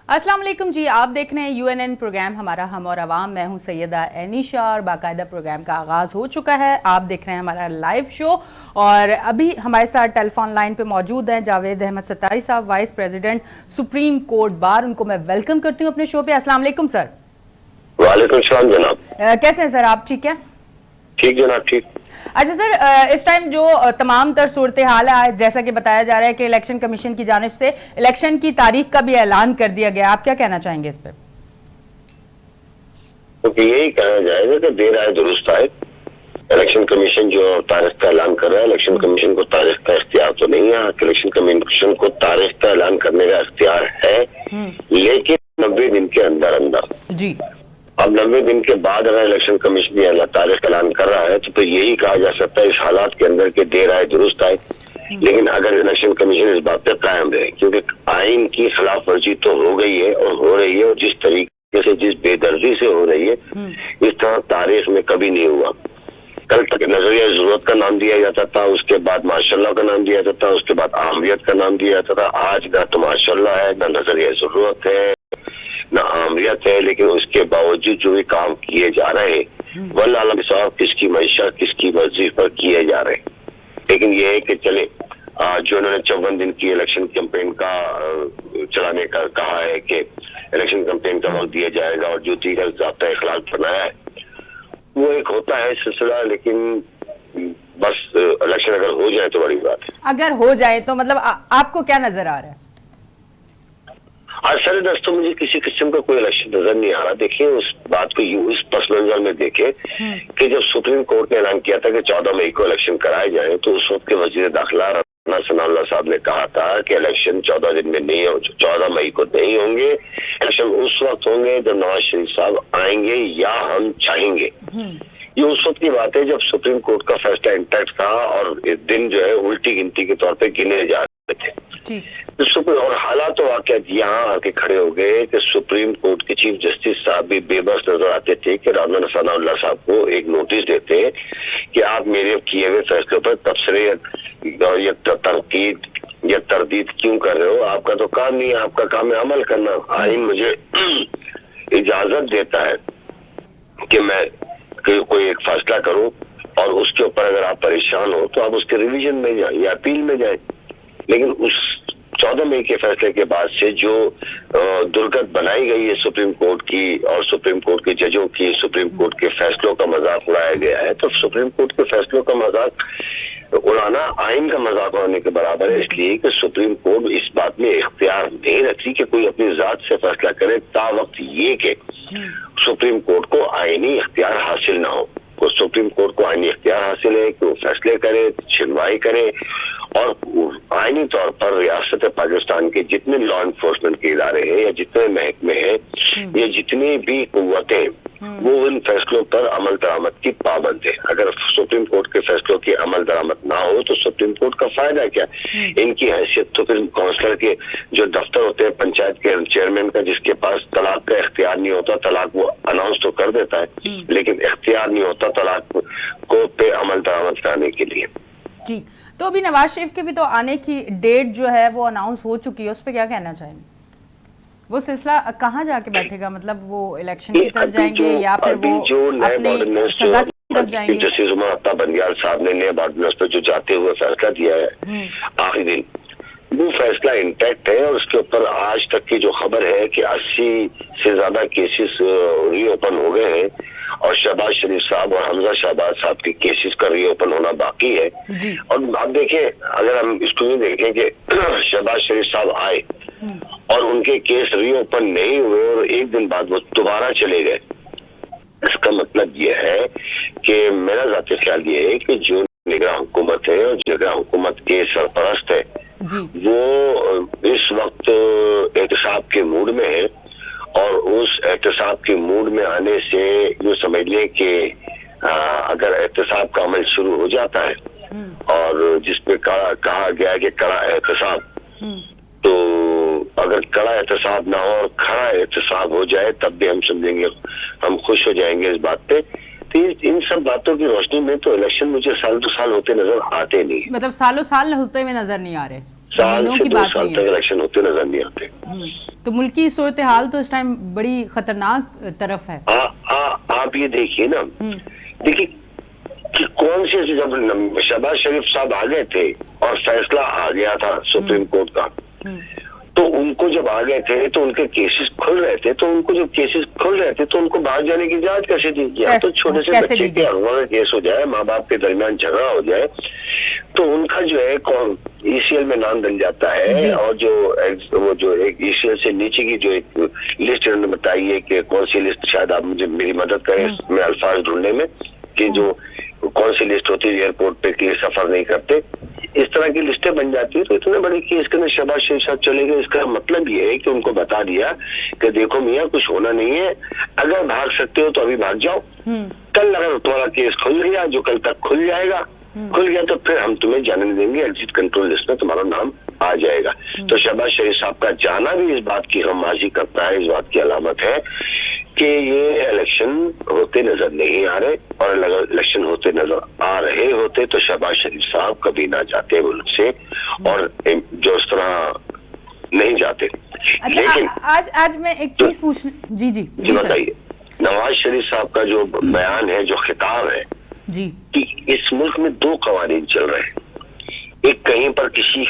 अस्सलाम वालेकुम जी, आप देख रहे हैं यूएनएन प्रोग्राम हमारा हम और अवाम। मैं हूं सैयदा एनिशा और बाकायदा प्रोग्राम का आगाज़ हो चुका है। आप देख रहे हैं हमारा लाइव शो और अभी हमारे साथ टेलीफोन लाइन पे मौजूद हैं जावेद अहमद सत्तारी साहब, vice president supreme court bar. उनको मैं वेलकम करती हूँ अपने शो पे। अस्सलाम वालेकुम सर। वालेकुम सलाम जनाब। कैसे हैं सर आप? ठीक है? ठीक जनाब, ठीक। अच्छा सर, इस टाइम जो तमाम तर सूरत हाल है, जैसा कि बताया जा रहा है कि इलेक्शन कमीशन की जानिब से इलेक्शन की तारीख का भी ऐलान कर दिया गया, आप क्या कहना चाहेंगे इस पे? तो यही कहना जाएगा कि देर आए दुरुस्त आए। इलेक्शन कमीशन जो तारीख का ऐलान कर रहा है, इलेक्शन कमीशन को तारीख का इख्तियार तो नहीं है। इलेक्शन कमीशन को तारीख का ऐलान करने का इख्तियार है, लेकिन 90 दिन के अंदर अंदर जी। अब 90 दिन के बाद अगर इलेक्शन कमीशन ये तारीख ऐलान कर रहा है तो फिर यही कहा जा सकता है इस हालात के अंदर के देर आए दुरुस्त आए। लेकिन अगर इलेक्शन कमीशन इस बात पर कायम रहे, क्योंकि आइन की खिलाफ वर्जी तो हो गई है और हो रही है, और जिस तरीके से जिस बेदर्दी से हो रही है इस तरह तारीख में कभी नहीं हुआ। कल तक नजरिया जरूरत का नाम दिया जाता था, उसके बाद माशाल्लाह का नाम दिया जाता था, उसके बाद आमियत का नाम दिया जाता था। आज ना तो माशाल्लाह है, ना नजरिया जरूरत है, ना आमियत है, लेकिन उसके बावजूद जो भी काम किए जा रहे हैं वल्लाह साहब किसकी मैशा किसकी मर्जी पर किए जा रहे हैं। लेकिन ये है कि चले जो उन्होंने 54 दिन की इलेक्शन कैंपेन का चलाने का कहा है कि इलेक्शन कैंपेन का वक्त दिया जाएगा और जो दीगर ज़ाब्ता इखलाक बनाया है वो एक होता है सिलसिला। लेकिन बस इलेक्शन अगर हो जाए तो बड़ी बात है। अगर हो जाए तो मतलब आपको क्या नजर आ रहा है? आज सर दोस्तों मुझे किसी किस्म का कोई इलेक्शन नजर नहीं आ रहा। देखिए उस बात को इस पस मंजर में देखे कि जब सुप्रीम कोर्ट ने ऐलान किया था कि 14 मई को इलेक्शन कराए जाए तो उस वक्त के वजीर दाखिला राना सनाउल्लाह साहब ने कहा था कि इलेक्शन 14 दिन में नहीं हो, 14 मई को नहीं होंगे। इलेक्शन उस वक्त होंगे जब नवाज शरीफ साहब आएंगे या हम चाहेंगे। ये उस वक्त की बात है जब सुप्रीम कोर्ट का फैसला इंटैक्ट था और दिन जो है उल्टी गिनती के तौर पर गिने जा रहे थे। और हालात तो वाकई यहाँ आके खड़े हो गए कि सुप्रीम कोर्ट के चीफ जस्टिस साहब भी बेबस नजर आते थे कि राना सनाउल्लाह साहब को एक नोटिस देते कि आप मेरे किए हुए फैसलों पर तबसरे या तनकीद या तरदीद क्यों कर रहे हो। आपका तो काम नहीं है, आपका काम है अमल करना। आइन मुझे इजाजत देता है कि मैं कोई एक फैसला करूं और उसके ऊपर अगर आप परेशान हो तो आप उसके रिवीजन में जाए या अपील में जाए। लेकिन उस 14 मई के फैसले के बाद से जो दुर्गत बनाई गई है सुप्रीम कोर्ट की और सुप्रीम कोर्ट के जजों की, सुप्रीम कोर्ट के फैसलों का मजाक उड़ाया गया है, तो सुप्रीम कोर्ट के फैसलों का मजाक उड़ाना आइन का मजाक उड़ाने के बराबर है। इसलिए कि सुप्रीम कोर्ट इस बात में इख्तियार नहीं रखती कि कोई अपनी जात से फैसला करे ता वक्त ये कि सुप्रीम कोर्ट को आईनी इख्तियार हासिल ना हो। सुप्रीम कोर्ट को आईनी इख्तियार हासिल है कि वो फैसले करे, सुनवाई करे और आईनी तौर पर रियासत पाकिस्तान के जितने लॉ एनफोर्समेंट के इदारे हैं या जितने महकमे हैं या जितनी भी कुव्वतें वो इन फैसलों पर अमल दरामद की पाबंद है। अगर सुप्रीम कोर्ट के फैसलों की अमल दरामद ना हो तो सुप्रीम कोर्ट का फायदा क्या? इनकी हैसियत तो फिर काउंसलर के जो दफ्तर होते हैं, पंचायत के चेयरमैन का, जिसके पास तलाक का इख्तियार नहीं होता, तलाक वो अनाउंस तो कर देता है लेकिन इख्तियार नहीं होता तलाक को पे अमल दरामद कराने के लिए। ठीक, तो अभी नवाज शरीफ के भी तो आने की डेट जो है वो अनाउंस हो चुकी है, उस पर क्या कहना चाहेंगे? वो सिलसिला कहाँ जाके बैठेगा? मतलब वो इलेक्शन की तरफ जाएंगे या फिर वो अपनी सजा की तरफ जाएंगे? जस्टिस उमर अता बंदियाल साहब ने नए ऑर्डिनेंस पर जो जाते हुए फैसला दिया है आखिरी दिन, वो फैसला इंटैक्ट है और उसके ऊपर आज तक की जो खबर है कि 80 से ज्यादा केसेस रीओपन हो गए हैं और शहबाज शरीफ साहब और हमजा शहबाज साहब के केसेस का रीओपन होना बाकी है। और आप देखें, अगर हम इसको नहीं देखें कि शहबाज शरीफ साहब आए और उनके केस रीओपन नहीं हुए और एक दिन बाद वो दोबारा चले गए, इसका मतलब ये है कि मेरा ज़ाती ख्याल ये है कि जो निगरान हुकूमत है और निगरान हुकूमत के सरपरस्त है वो इस वक्त एहतसाब के मूड में है और उस एहतसाब के मूड में आने से जो समझ लें कि अगर एहतसाब का अमल शुरू हो जाता है और जिसपे कहा गया कि कड़ा एहतसाब, तो अगर कड़ा एहतसाब ना हो और खड़ा एहतसाब हो जाए तब भी हम समझेंगे, हम खुश हो जाएंगे इस बात पे। तो इन सब बातों की रोशनी में तो इलेक्शन मुझे साल दो साल होते नजर आते नहीं। मतलब सालों साल होते हुए नजर नहीं आ रहे? साल महीनों से की 2 बात साल नहीं तक है। इलेक्शन होते नजर नहीं आते। तो मुल्क की सूरत हाल तो इस टाइम बड़ी खतरनाक तरफ है। आप ये देखिए ना, देखिए कि कौन से, जब शहबाज शरीफ साहब आ गए थे और फैसला आ गया था सुप्रीम कोर्ट का, तो उनको जब आ गए थे तो उनके केसेस खुल रहे थे, तो उनको जब केसेस खुल रहे थे तो उनको बाहर जाने की इजाजत कैसे दी? या तो छोटे से कैसे बच्चे दी के अगवा में केस हो जाए, माँ बाप के दरमियान झगड़ा हो जाए, तो उनका जो है ECL में नाम डल जाता है, जी। और वो जो एक ECL से नीचे की जो एक लिस्ट उन्होंने बताई है कि कौन सी लिस्ट, शायद आप मुझे मेरी मदद करें इसमें अल्फाज ढूंढने में, कि जो कौन सी लिस्ट होती है एयरपोर्ट पे के लिए सफर नहीं करते, इस तरह की लिस्टें बन जाती है। तो इतने बड़े केस के अंदर शहबाज शरीफ साहब चले गए। इसका मतलब ये है कि उनको बता दिया कि देखो मियाँ, कुछ होना नहीं है, अगर भाग सकते हो तो अभी भाग जाओ, कल अगर तुम्हारा केस खुल गया, जो कल तक खुल जाएगा, खुल गया तो फिर हम तुम्हें जाने नहीं देंगे, एग्जिट कंट्रोल लिस्ट में तुम्हारा नाम आ जाएगा। तो शहबाज शरीफ साहब का जाना भी इस बात की हमआजी करता है, इस बात की अलामत है कि ये इलेक्शन होते नजर नहीं आ रहे, और अगर इलेक्शन होते नजर आ रहे होते तो शहबाज शरीफ साहब कभी ना जाते मुल्क से, और जो इस तरह नहीं जाते। अच्छा, लेकिन आज मैं एक चीज पूछने, जी जी जी बताइए, नवाज शरीफ साहब का जो बयान है, जो खिताब है जी, कि इस मुल्क में 2 कवानीन चल रहे हैं। एक, कहीं पर किसी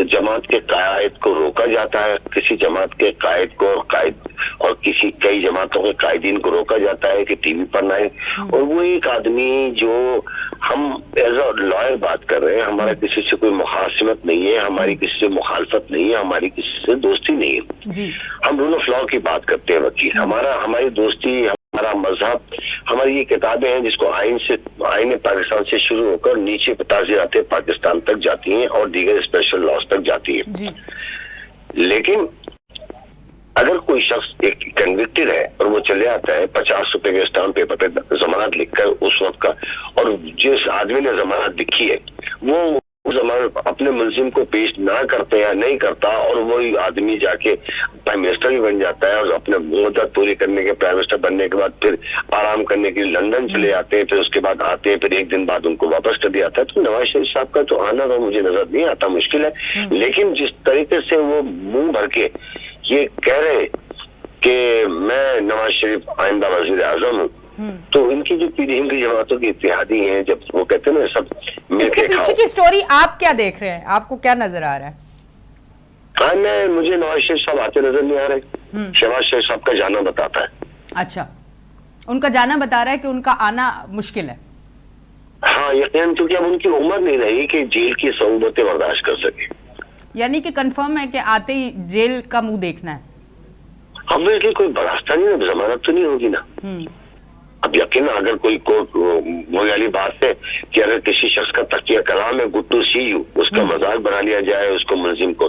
जमात के कायद को रोका जाता है, किसी जमात के कायद को और कई जमातों के कायदीन को रोका जाता है कि टीवी पर ना आए। और वो एक आदमी, जो हम एज अ लॉयर बात कर रहे हैं, हमारा किसी से कोई मुखासिमत नहीं है, हमारी किसी से मुखालफत नहीं है, हमारी किसी से दोस्ती नहीं है जी। हम रूल ऑफ लॉ की बात करते हैं वकील। हमारी दोस्ती, हमारा मजहब, हमारी ये किताबें हैं जिसको आईन पाकिस्तान से शुरू होकर नीचे ताज़ीरात पाकिस्तान तक जाती हैं और दीगर स्पेशल लॉज तक जाती है जी। लेकिन अगर कोई शख्स एक कन्विक्टेड है और वो चले आता है 50 रुपए के स्टाम्प पेपर पे जमानत लिखकर उस वक्त का, और जिस आदमी ने जमानत लिखी है वो जमानत अपने मुलजिम को पेश ना करते या नहीं करता, और वही आदमी जाके प्राइम मिनिस्टर भी बन जाता है, और अपने मुद्दत पूरी करने के प्राइम मिनिस्टर बनने के बाद फिर आराम करने के लिए लंदन चले आते हैं, फिर उसके बाद आते हैं, फिर एक दिन बाद उनको वापस कर दिया जाता है। तो नवाज शरीफ साहब का तो आना तो मुझे नजर नहीं आता, मुश्किल है। लेकिन जिस तरीके से वो मुंह भर के ये कह रहे कि मैं नवाज शरीफ आइंदा वजीर आजम हूँ, तो इनकी जो पीढ़ी, इनकी जमातों की इत्तेहादी हैं, जब वो कहते हैं ना सब इसके पीछे की स्टोरी आप क्या देख रहे हैं, आपको क्या नजर आ रहा है? हाँ, मुझे नवाज शरीफ साहब आते नजर नहीं आ रहे। शहबाज शरीफ साहब का जाना बताता है। अच्छा, उनका जाना बता रहा है कि उनका आना मुश्किल है। हाँ यकीन, क्योंकि अब उनकी उम्र नहीं रही कि जेल की सऊबतें बर्दाश्त कर सके। यानी कि कंफर्म है कि आते ही जेल का मुंह देखना है। अब बिल्कुल कोई रास्ता नहीं है, जमानत तो नहीं होगी ना। अब यकीन, अगर कोई वो वाली बात है कि अगर किसी शख्स का तकिया कलाम है गुड टू सी यू, उसका मजाक बना लिया जाए, उसको मुलजिम को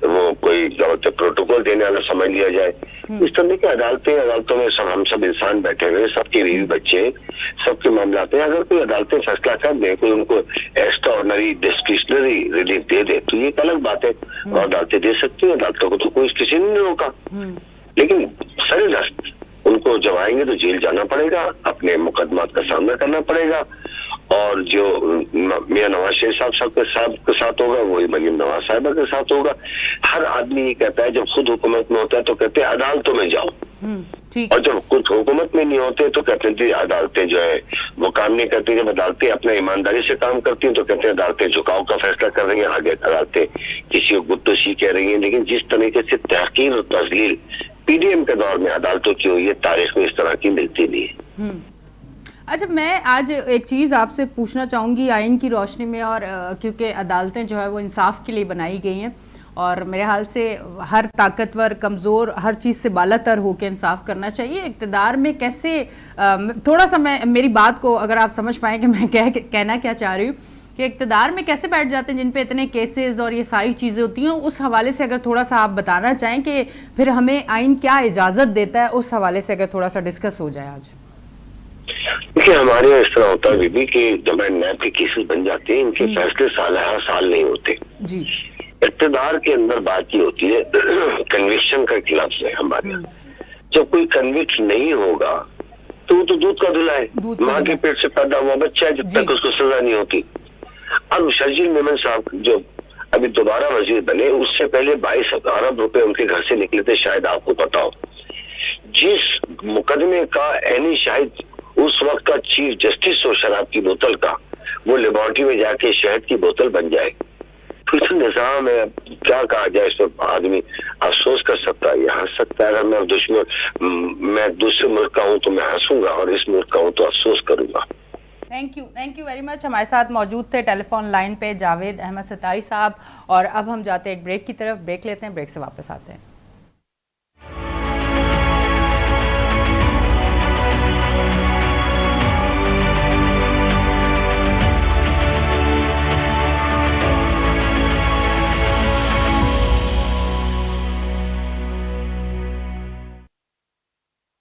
वो कोई प्रोटोकॉल देने वाला समझ लिया जाए, इस तरह की अदालतों में हम सब इंसान बैठे हुए, सबके बीवी बच्चे, सबके मामला हैं। अगर कोई अदालतें फैसला कर दे, कोई उनको एक्स्ट्रा ऑर्डिनरी डिस्क्रिशनरी रिलीफ दे दे, तो ये एक अलग बात है, और अदालतें दे सकती है, अदालतों को तो कोई किसी ने नहीं रोका। लेकिन सरे दस्त उनको जब आएंगे तो जेल जाना पड़ेगा, अपने मुकदमात का सामना करना पड़ेगा, और जो मियां नवाज शरीफ साहब के साथ होगा वही मरीम नवाज साहिबा के साथ होगा। हर आदमी ये कहता है, जब खुद हुकूमत में होता है तो कहते हैं अदालतों में जाओ, और जब खुद हुकूमत में नहीं होते तो कहते हैं अदालतें जो है वो काम नहीं करती। जब अदालतें अपना ईमानदारी से काम करती हैं तो कहते हैं अदालतें झुकाव का फैसला कर रही हैं, आगे अदालतें किसी को गुट्टो सी कह रही हैं। लेकिन जिस तरीके से तहकीर और तजलील पीडीएम के दौर में अदालतों की हुई है, तारीख में इस तरह की मिलती नहीं है। अच्छा, मैं आज एक चीज़ आपसे पूछना चाहूँगी आइन की रोशनी में, और क्योंकि अदालतें जो है वो इंसाफ के लिए बनाई गई हैं, और मेरे हाल से हर ताकतवर, कमज़ोर, हर चीज़ से बालातर होकर इंसाफ करना चाहिए। इक़्तिदार में कैसे, थोड़ा सा मैं मेरी बात को अगर आप समझ पाएँ कि मैं कहना क्या चाह रही हूँ, कि इक़्तिदार में कैसे बैठ जाते हैं जिन पे इतने केसेस और ये सारी चीज़ें होती हैं, उस हवाले से अगर थोड़ा सा आप बताना चाहें कि फिर हमें आइन क्या इजाज़त देता है, उस हवाले से अगर थोड़ा सा डिस्कस हो जाए आज। देखिए, हमारे यहाँ इस तरह होता है बीबी कि जब नैब के केसेस बन जाते हैं, इनके फैसले हर साल नहीं होते जी। इक़्तिदार के अंदर बात ये होती है कन्विक्शन का खिलाफ से हमारे, जब कोई कन्विक्ट नहीं होगा तो वो तो दूध का धुला है, माँ के पेट से पैदा हुआ बच्चा है, जब तक उसको सजा नहीं होती। अब शर्जील मेमन साहब जो ابھی دوبارہ وزیر بنے، اس سے پہلے 22 ارب روپے ان کے گھر سے نکلے تھے، شاید آپ کو پتا ہو. جس مقدمے کا اینی شاہد اس وقت کا چیف جسٹس ہو شراب کی بوتل کا، وہ لیبارٹری میں جا کے شہد کی بوتل بن جائے، پھر تو نظام ہے. کیا کہا جائے اس پر؟ آدمی افسوس کر سکتا ہے یا ہنس سکتا ہے. اگر میں دوسرے ملک کا ہوں تو میں ہنسوں گا، اور اس ملک کا ہوں تو افسوس کروں گا. Thank you very much. ہمارے ساتھ موجود تھے ٹیلی فون لائن پہ جاوید احمد ستاری صاحب، اور اب ہم جاتے ہیں ایک بریک کی طرف. بریک لیتے ہیں، بریک سے واپس آتے ہیں.